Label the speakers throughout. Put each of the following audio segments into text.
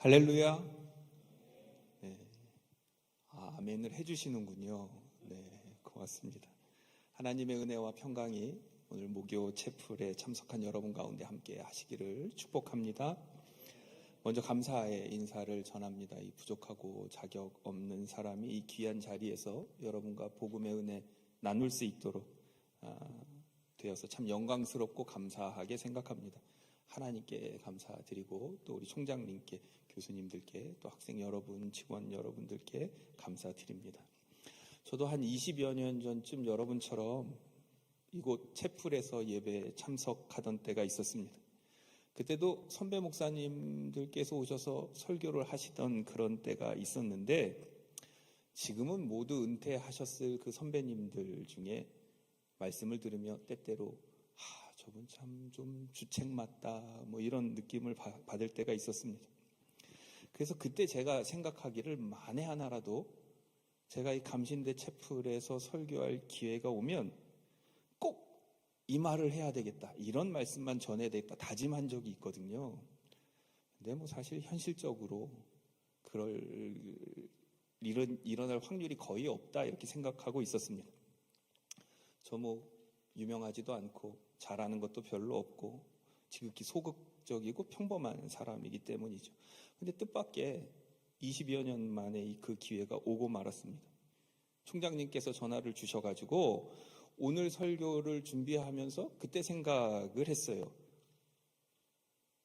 Speaker 1: 할렐루야. 네. 아멘을 해주시는군요. 네, 고맙습니다. 하나님의 은혜와 평강이 오늘 목요 채플에 참석한 여러분 가운데 함께 하시기를 축복합니다. 먼저 감사의 인사를 전합니다. 이 부족하고 자격 없는 사람이 이 귀한 자리에서 여러분과 복음의 은혜 나눌 수 있도록 되어서 참 영광스럽고 감사하게 생각합니다. 하나님께 감사드리고 또 우리 총장님께, 교수님들께, 또 학생 여러분, 직원 여러분들께 감사드립니다. 저도 한 20여 년 전쯤 여러분처럼 이곳 채플에서 예배에 참석하던 때가 있었습니다. 그때도 선배 목사님들께서 오셔서 설교를 하시던 그런 때가 있었는데, 지금은 모두 은퇴하셨을 그 선배님들 중에 말씀을 들으며 때때로 저분 참 좀 주책 맞다 이런 느낌을 받을 때가 있었습니다. 그래서 그때 제가 생각하기를 만에 하나라도 제가 이 감신대 채플에서 설교할 기회가 오면 꼭 이 말을 해야 되겠다, 이런 말씀만 전해야 되겠다 다짐한 적이 있거든요. 근데 사실 현실적으로 그럴 일어날 확률이 거의 없다 이렇게 생각하고 있었습니다. 저 유명하지도 않고 잘하는 것도 별로 없고 지극히 소극적이고 평범한 사람이기 때문이죠. 근데 뜻밖의 20여 년 만에 그 기회가 오고 말았습니다. 총장님께서 전화를 주셔가지고 오늘 설교를 준비하면서 그때 생각을 했어요.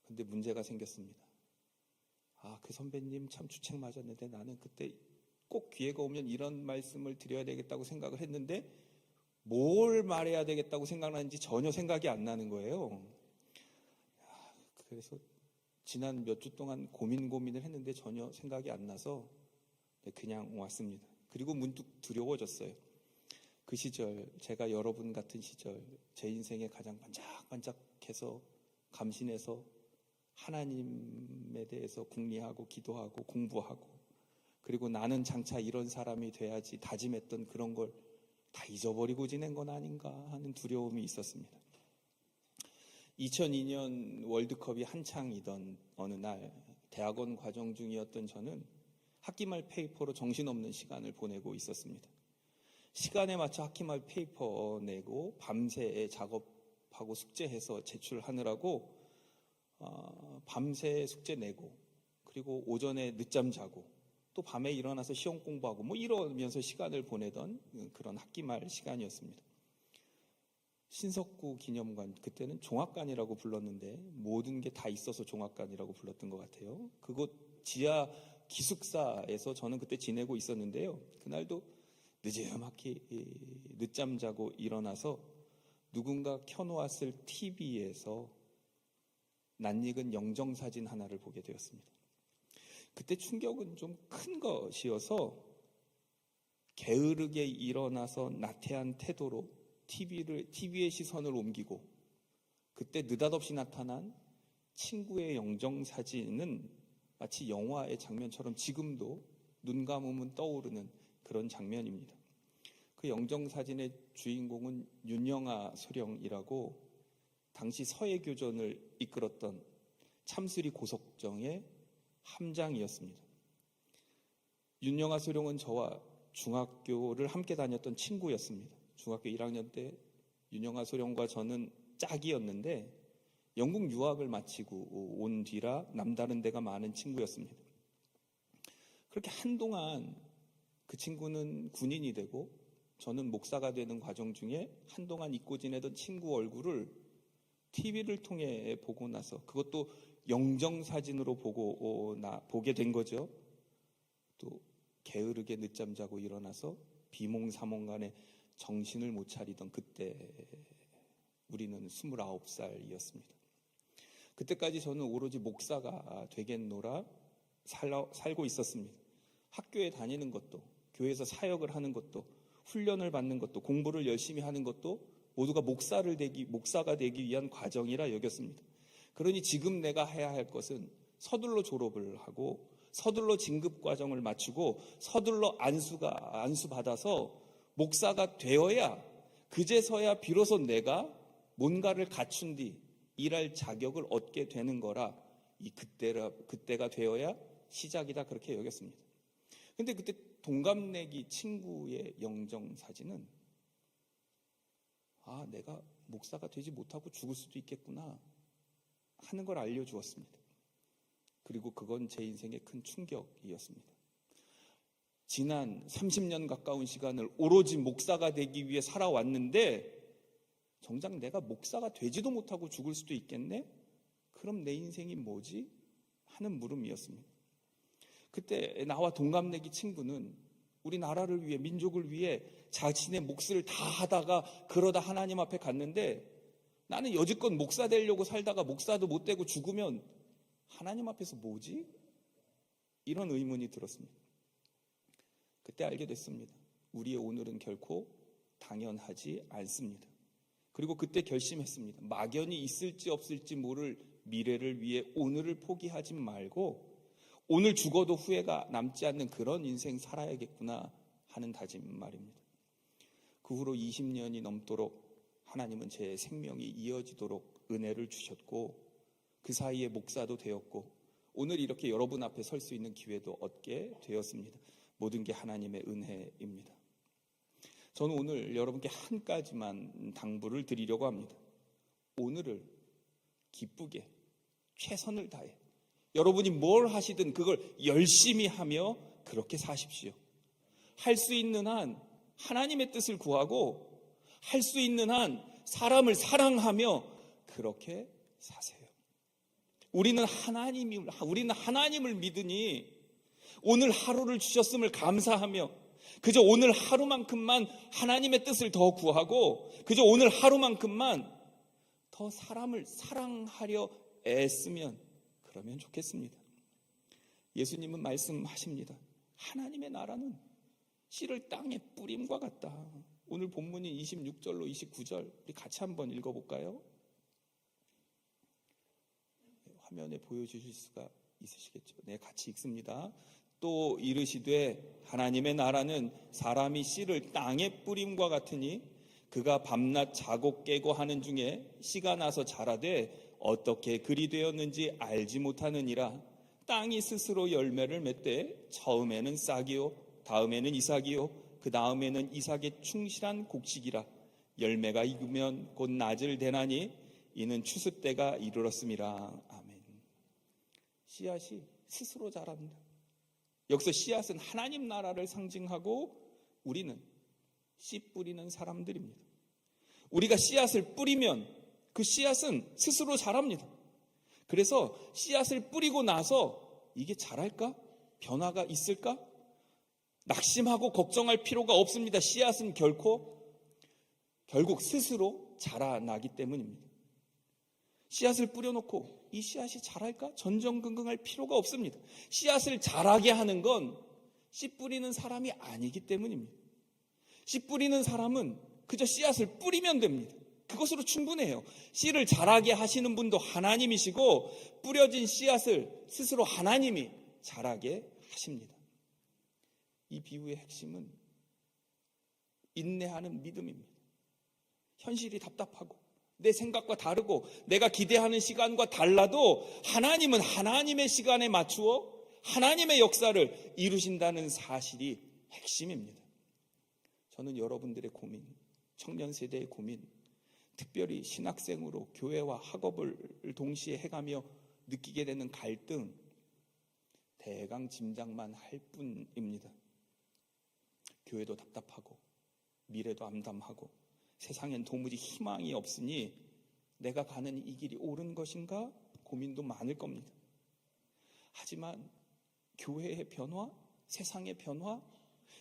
Speaker 1: 근데 문제가 생겼습니다. 그 선배님 참 주책 맞았는데 나는 그때 꼭 기회가 오면 이런 말씀을 드려야 되겠다고 생각을 했는데 뭘 말해야 되겠다고 생각나는지 전혀 생각이 안 나는 거예요. 그래서 지난 몇 주 동안 고민을 했는데 전혀 생각이 안 나서 그냥 왔습니다. 그리고 문득 두려워졌어요. 그 시절, 제가 여러분 같은 시절, 제 인생에 가장 반짝반짝해서 감신해서 하나님에 대해서 궁리하고 기도하고 공부하고, 그리고 나는 장차 이런 사람이 돼야지 다짐했던 그런 걸 다 잊어버리고 지낸 건 아닌가 하는 두려움이 있었습니다. 2002년 월드컵이 한창이던 어느 날 대학원 과정 중이었던 저는 학기말 페이퍼로 정신없는 시간을 보내고 있었습니다. 시간에 맞춰 학기말 페이퍼 내고 밤새 작업하고 숙제해서 제출하느라고 밤새 숙제 내고, 그리고 오전에 늦잠 자고, 또 밤에 일어나서 시험 공부하고 이러면서 시간을 보내던 그런 학기말 시간이었습니다. 신석구 기념관, 그때는 종합관이라고 불렀는데 모든 게 다 있어서 종합관이라고 불렀던 것 같아요. 그곳 지하 기숙사에서 저는 그때 지내고 있었는데요. 그날도 늦지막히 늦잠 자고 일어나서 누군가 켜놓았을 TV에서 낯익은 영정사진 하나를 보게 되었습니다. 그때 충격은 좀 큰 것이어서 게으르게 일어나서 나태한 태도로 TV의 시선을 옮기고, 그때 느닷없이 나타난 친구의 영정사진은 마치 영화의 장면처럼 지금도 눈 감으면 떠오르는 그런 장면입니다. 그 영정사진의 주인공은 윤영아 소령이라고 당시 서해교전을 이끌었던 참수리 고석정의 함장이었습니다. 윤영아 소령은 저와 중학교를 함께 다녔던 친구였습니다. 중학교 1학년 때 윤영아 소령과 저는 짝이었는데 영국 유학을 마치고 온 뒤라 남다른 데가 많은 친구였습니다. 그렇게 한동안 그 친구는 군인이 되고 저는 목사가 되는 과정 중에 한동안 잊고 지내던 친구 얼굴을 TV를 통해 보고 나서, 그것도 영정사진으로 보게 된 거죠. 또 게으르게 늦잠 자고 일어나서 비몽사몽간에 정신을 못 차리던 그때 우리는 29살이었습니다. 그때까지 저는 오로지 목사가 되겠노라 살고 있었습니다. 학교에 다니는 것도, 교회에서 사역을 하는 것도, 훈련을 받는 것도, 공부를 열심히 하는 것도 모두가 목사가 되기 위한 과정이라 여겼습니다. 그러니 지금 내가 해야 할 것은 서둘러 졸업을 하고 서둘러 진급 과정을 마치고 서둘러 안수 받아서 목사가 되어야, 그제서야 비로소 내가 뭔가를 갖춘 뒤 일할 자격을 얻게 되는 거라, 그때가 되어야 시작이다, 그렇게 여겼습니다. 근데 그때 동갑내기 친구의 영정 사진은 내가 목사가 되지 못하고 죽을 수도 있겠구나 하는 걸 알려주었습니다. 그리고 그건 제 인생의 큰 충격이었습니다. 지난 30년 가까운 시간을 오로지 목사가 되기 위해 살아왔는데 정작 내가 목사가 되지도 못하고 죽을 수도 있겠네? 그럼 내 인생이 뭐지? 하는 물음이었습니다. 그때 나와 동갑내기 친구는 우리나라를 위해, 민족을 위해 자신의 몫을 다 하다가 그러다 하나님 앞에 갔는데, 나는 여지껏 목사 되려고 살다가 목사도 못 되고 죽으면 하나님 앞에서 뭐지? 이런 의문이 들었습니다. 그때 알게 됐습니다. 우리의 오늘은 결코 당연하지 않습니다. 그리고 그때 결심했습니다. 막연히 있을지 없을지 모를 미래를 위해 오늘을 포기하지 말고 오늘 죽어도 후회가 남지 않는 그런 인생 살아야겠구나 하는 다짐 말입니다. 그 후로 20년이 넘도록 하나님은 제 생명이 이어지도록 은혜를 주셨고, 그 사이에 목사도 되었고, 오늘 이렇게 여러분 앞에 설 수 있는 기회도 얻게 되었습니다. 모든 게 하나님의 은혜입니다. 저는 오늘 여러분께 한 가지만 당부를 드리려고 합니다. 오늘을 기쁘게 최선을 다해 여러분이 뭘 하시든 그걸 열심히 하며 그렇게 사십시오. 할 수 있는 한 하나님의 뜻을 구하고 할 수 있는 한 사람을 사랑하며 그렇게 사세요. 우리는 하나님을 믿으니 오늘 하루를 주셨음을 감사하며 그저 오늘 하루만큼만 하나님의 뜻을 더 구하고 그저 오늘 하루만큼만 더 사람을 사랑하려 애쓰면 그러면 좋겠습니다. 예수님은 말씀하십니다. 하나님의 나라는 씨를 땅에 뿌림과 같다. 오늘 본문인 26절로 29절 우리 같이 한번 읽어볼까요? 화면에 보여주실 수가 있으시겠죠? 네, 같이 읽습니다. 또 이르시되 하나님의 나라는 사람이 씨를 땅에 뿌림과 같으니 그가 밤낮 자고 깨고 하는 중에 씨가 나서 자라되 어떻게 그리 되었는지 알지 못하느니라. 땅이 스스로 열매를 맺되 처음에는 싹이요 다음에는 이삭이요 그 다음에는 이삭의 충실한 곡식이라. 열매가 익으면 곧 낮을 대나니 이는 추수 때가 이르렀음이라. 아멘. 씨앗이 스스로 자랍니다. 여기서 씨앗은 하나님 나라를 상징하고 우리는 씨 뿌리는 사람들입니다. 우리가 씨앗을 뿌리면 그 씨앗은 스스로 자랍니다. 그래서 씨앗을 뿌리고 나서 이게 자랄까? 변화가 있을까? 낙심하고 걱정할 필요가 없습니다. 씨앗은 결국 스스로 자라나기 때문입니다. 씨앗을 뿌려놓고 이 씨앗이 자랄까? 전전긍긍할 필요가 없습니다. 씨앗을 자라게 하는 건 씨 뿌리는 사람이 아니기 때문입니다. 씨 뿌리는 사람은 그저 씨앗을 뿌리면 됩니다. 그것으로 충분해요. 씨를 자라게 하시는 분도 하나님이시고 뿌려진 씨앗을 스스로 하나님이 자라게 하십니다. 이 비유의 핵심은 인내하는 믿음입니다. 현실이 답답하고 내 생각과 다르고 내가 기대하는 시간과 달라도 하나님은 하나님의 시간에 맞추어 하나님의 역사를 이루신다는 사실이 핵심입니다. 저는 여러분들의 고민, 청년 세대의 고민, 특별히 신학생으로 교회와 학업을 동시에 해가며 느끼게 되는 갈등, 대강 짐작만 할 뿐입니다. 교회도 답답하고 미래도 암담하고 세상엔 도무지 희망이 없으니 내가 가는 이 길이 옳은 것인가 고민도 많을 겁니다. 하지만 교회의 변화, 세상의 변화,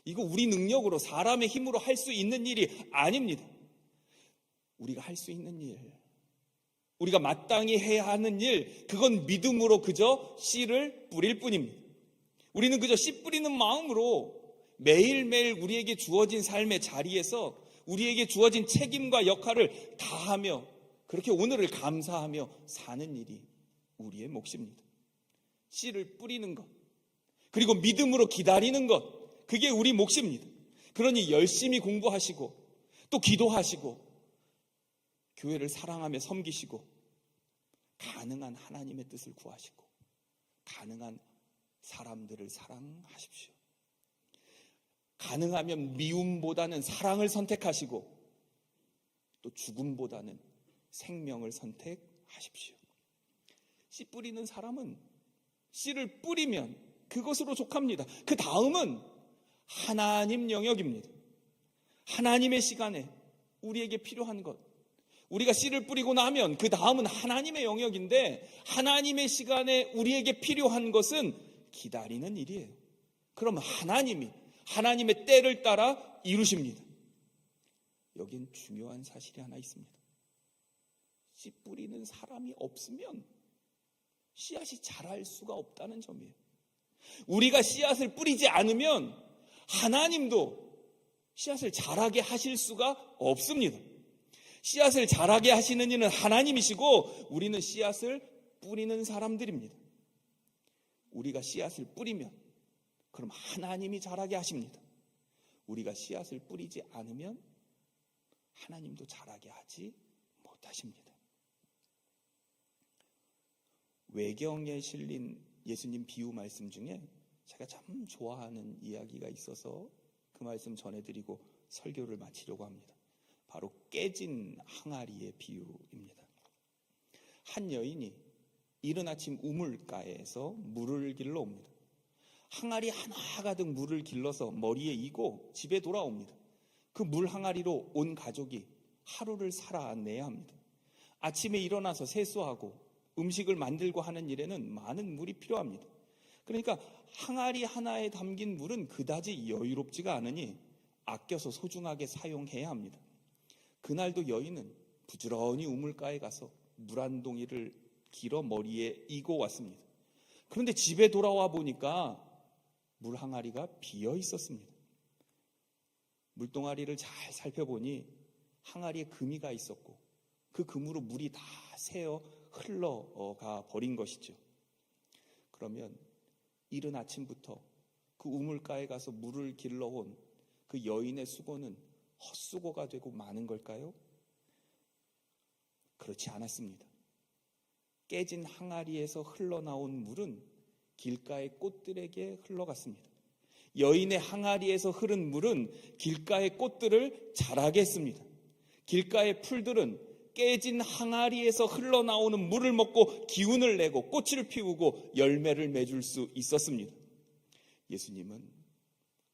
Speaker 1: 이거 우리 능력으로 사람의 힘으로 할 수 있는 일이 아닙니다. 우리가 할 수 있는 일, 우리가 마땅히 해야 하는 일, 그건 믿음으로 그저 씨를 뿌릴 뿐입니다. 우리는 그저 씨 뿌리는 마음으로 매일매일 우리에게 주어진 삶의 자리에서 우리에게 주어진 책임과 역할을 다하며 그렇게 오늘을 감사하며 사는 일이 우리의 몫입니다. 씨를 뿌리는 것, 그리고 믿음으로 기다리는 것, 그게 우리 몫입니다. 그러니 열심히 공부하시고 또 기도하시고 교회를 사랑하며 섬기시고 가능한 하나님의 뜻을 구하시고 가능한 사람들을 사랑하십시오. 가능하면 미움보다는 사랑을 선택하시고 또 죽음보다는 생명을 선택하십시오. 씨 뿌리는 사람은 씨를 뿌리면 그것으로 족합니다. 그 다음은 하나님 영역입니다. 하나님의 시간에 우리에게 필요한 것, 우리가 씨를 뿌리고 나면 그 다음은 하나님의 영역인데, 하나님의 시간에 우리에게 필요한 것은 기다리는 일이에요. 그럼 하나님의 때를 따라 이루십니다. 여긴 중요한 사실이 하나 있습니다. 씨 뿌리는 사람이 없으면 씨앗이 자랄 수가 없다는 점이에요. 우리가 씨앗을 뿌리지 않으면 하나님도 씨앗을 자라게 하실 수가 없습니다. 씨앗을 자라게 하시는 이는 하나님이시고 우리는 씨앗을 뿌리는 사람들입니다. 우리가 씨앗을 뿌리면 그럼 하나님이 자라게 하십니다. 우리가 씨앗을 뿌리지 않으면 하나님도 자라게 하지 못하십니다. 외경에 실린 예수님 비유 말씀 중에 제가 참 좋아하는 이야기가 있어서 그 말씀 전해드리고 설교를 마치려고 합니다. 바로 깨진 항아리의 비유입니다. 한 여인이 이른 아침 우물가에서 물을 길러 옵니다. 항아리 하나 가득 물을 길러서 머리에 이고 집에 돌아옵니다. 그 물 항아리로 온 가족이 하루를 살아내야 합니다. 아침에 일어나서 세수하고 음식을 만들고 하는 일에는 많은 물이 필요합니다. 그러니까 항아리 하나에 담긴 물은 그다지 여유롭지가 않으니 아껴서 소중하게 사용해야 합니다. 그날도 여인은 부지런히 우물가에 가서 물 한 동이를 길어 머리에 이고 왔습니다. 그런데 집에 돌아와 보니까 물 항아리가 비어 있었습니다. 물동아리를 잘 살펴보니 항아리에 금이가 있었고 그 금으로 물이 다 새어 흘러가 버린 것이죠. 그러면 이른 아침부터 그 우물가에 가서 물을 길러온 그 여인의 수고는 헛수고가 되고 마는 걸까요? 그렇지 않았습니다. 깨진 항아리에서 흘러나온 물은 길가의 꽃들에게 흘러갔습니다. 여인의 항아리에서 흐른 물은 길가의 꽃들을 자라게 했습니다. 길가의 풀들은 깨진 항아리에서 흘러나오는 물을 먹고 기운을 내고 꽃을 피우고 열매를 맺을 수 있었습니다. 예수님은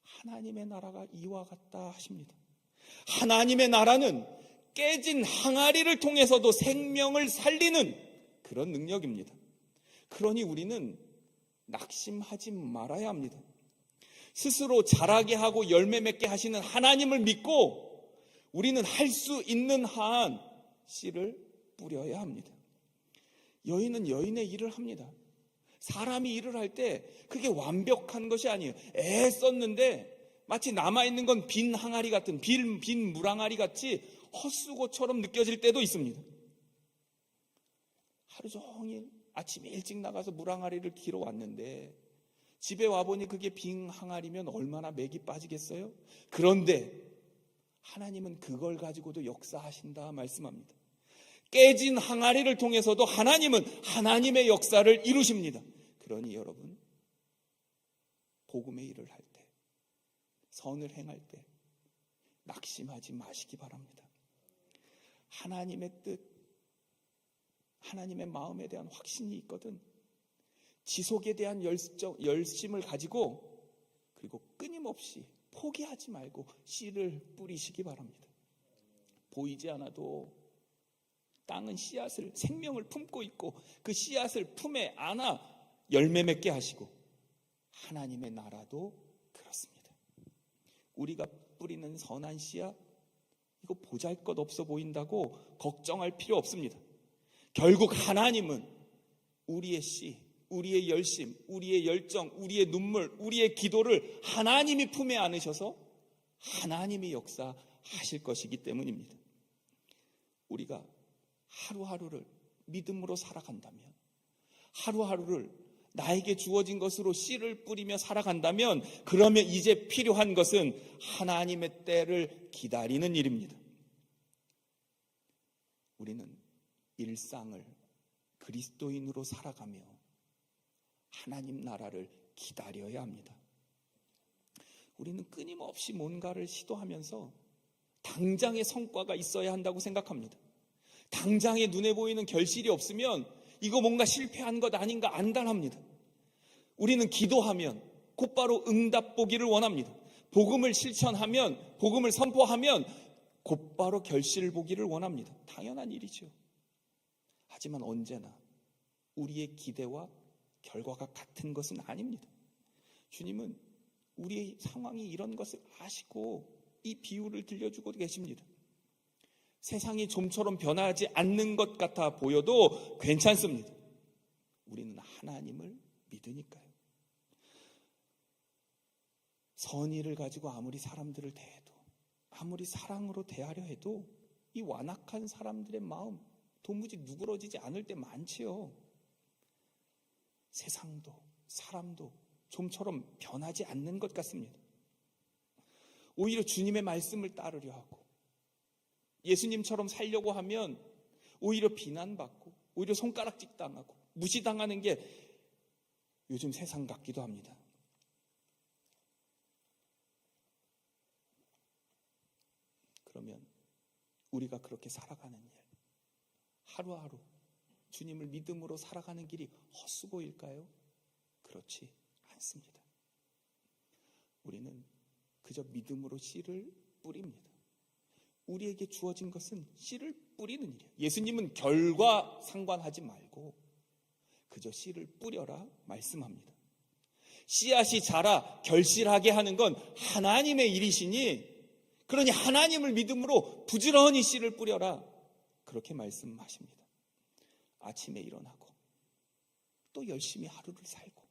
Speaker 1: 하나님의 나라가 이와 같다 하십니다. 하나님의 나라는 깨진 항아리를 통해서도 생명을 살리는 그런 능력입니다. 그러니 우리는 낙심하지 말아야 합니다. 스스로 자라게 하고 열매 맺게 하시는 하나님을 믿고 우리는 할 수 있는 한 씨를 뿌려야 합니다. 여인은 여인의 일을 합니다. 사람이 일을 할 때 그게 완벽한 것이 아니에요. 애썼는데 마치 남아있는 건 빈 항아리 같은 빈 물항아리 같이 헛수고처럼 느껴질 때도 있습니다. 하루 종일 아침에 일찍 나가서 물항아리를 길어 왔는데 집에 와보니 그게 빈 항아리면 얼마나 맥이 빠지겠어요? 그런데 하나님은 그걸 가지고도 역사하신다 말씀합니다. 깨진 항아리를 통해서도 하나님은 하나님의 역사를 이루십니다. 그러니 여러분, 복음의 일을 할 때, 선을 행할 때 낙심하지 마시기 바랍니다. 하나님의 뜻, 하나님의 마음에 대한 확신이 있거든 지속에 대한 열심을 가지고 그리고 끊임없이 포기하지 말고 씨를 뿌리시기 바랍니다. 보이지 않아도 땅은 씨앗을, 생명을 품고 있고 그 씨앗을 품에 안아 열매 맺게 하시고 하나님의 나라도 그렇습니다. 우리가 뿌리는 선한 씨앗, 이거 보잘것없어 보인다고 걱정할 필요 없습니다. 결국 하나님은 우리의 씨, 우리의 열심, 우리의 열정, 우리의 눈물, 우리의 기도를 하나님이 품에 안으셔서 하나님이 역사하실 것이기 때문입니다. 우리가 하루하루를 믿음으로 살아간다면, 하루하루를 나에게 주어진 것으로 씨를 뿌리며 살아간다면, 그러면 이제 필요한 것은 하나님의 때를 기다리는 일입니다. 우리는 일상을 그리스도인으로 살아가며 하나님 나라를 기다려야 합니다. 우리는 끊임없이 뭔가를 시도하면서 당장의 성과가 있어야 한다고 생각합니다. 당장의 눈에 보이는 결실이 없으면 이거 뭔가 실패한 것 아닌가 안달합니다. 우리는 기도하면 곧바로 응답 보기를 원합니다. 복음을 실천하면, 복음을 선포하면 곧바로 결실을 보기를 원합니다. 당연한 일이죠. 하지만 언제나 우리의 기대와 결과가 같은 것은 아닙니다. 주님은 우리의 상황이 이런 것을 아시고 이 비유를 들려주고 계십니다. 세상이 좀처럼 변하지 않는 것 같아 보여도 괜찮습니다. 우리는 하나님을 믿으니까요. 선의를 가지고 아무리 사람들을 대해도, 아무리 사랑으로 대하려 해도 이 완악한 사람들의 마음 도무지 누그러지지 않을 때 많지요. 세상도 사람도 좀처럼 변하지 않는 것 같습니다. 오히려 주님의 말씀을 따르려 하고 예수님처럼 살려고 하면 오히려 비난받고 오히려 손가락질 당하고 무시당하는 게 요즘 세상 같기도 합니다. 그러면 우리가 그렇게 살아가는 일, 하루하루 주님을 믿음으로 살아가는 길이 헛수고일까요? 그렇지 않습니다. 우리는 그저 믿음으로 씨를 뿌립니다. 우리에게 주어진 것은 씨를 뿌리는 일이에요. 예수님은 결과 상관하지 말고 그저 씨를 뿌려라 말씀합니다. 씨앗이 자라 결실하게 하는 건 하나님의 일이시니, 그러니 하나님을 믿음으로 부지런히 씨를 뿌려라, 그렇게 말씀하십니다. 아침에 일어나고 또 열심히 하루를 살고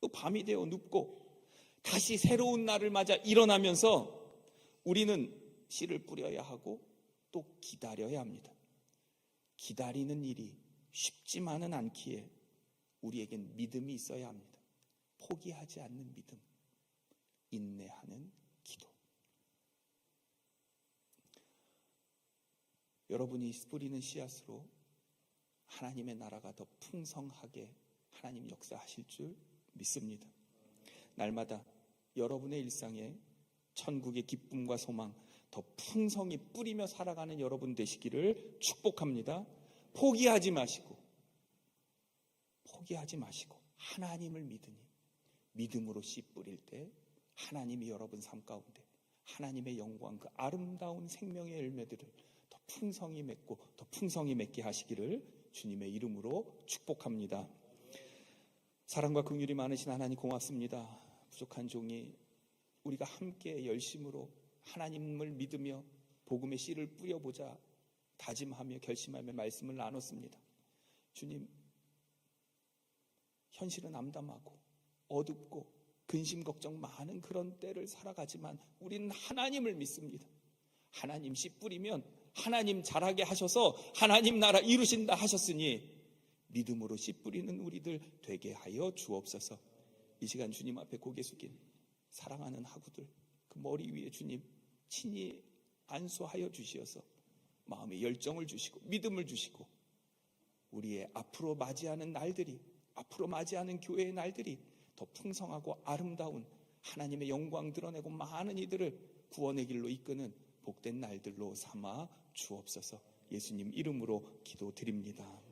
Speaker 1: 또 밤이 되어 눕고 다시 새로운 날을 맞아 일어나면서 우리는 씨를 뿌려야 하고 또 기다려야 합니다. 기다리는 일이 쉽지만은 않기에 우리에겐 믿음이 있어야 합니다. 포기하지 않는 믿음, 인내하는 기도. 여러분이 뿌리는 씨앗으로 하나님의 나라가 더 풍성하게 하나님 역사하실 줄 믿습니다. 날마다 여러분의 일상에 천국의 기쁨과 소망 더 풍성히 뿌리며 살아가는 여러분 되시기를 축복합니다. 포기하지 마시고 하나님을 믿으니 믿음으로 씨 뿌릴 때 하나님이 여러분 삶 가운데 하나님의 영광, 그 아름다운 생명의 열매들을 더 풍성히 맺고 더 풍성히 맺게 하시기를 주님의 이름으로 축복합니다. 사랑과 긍휼이 많으신 하나님 고맙습니다. 부족한 종이 우리가 함께 열심으로 하나님을 믿으며 복음의 씨를 뿌려보자 다짐하며 결심하며 말씀을 나눴습니다. 주님, 현실은 암담하고 어둡고 근심 걱정 많은 그런 때를 살아가지만 우리는 하나님을 믿습니다. 하나님 씨 뿌리면 하나님 자라게 하셔서 하나님 나라 이루신다 하셨으니 믿음으로 씨 뿌리는 우리들 되게 하여 주옵소서. 이 시간 주님 앞에 고개 숙인 사랑하는 하구들 그 머리 위에 주님 친히 안수하여 주시어서 마음의 열정을 주시고 믿음을 주시고 우리의 앞으로 맞이하는 날들이, 앞으로 맞이하는 교회의 날들이 더 풍성하고 아름다운 하나님의 영광 드러내고 많은 이들을 구원의 길로 이끄는 복된 날들로 삼아 주옵소서. 예수님 이름으로 기도드립니다.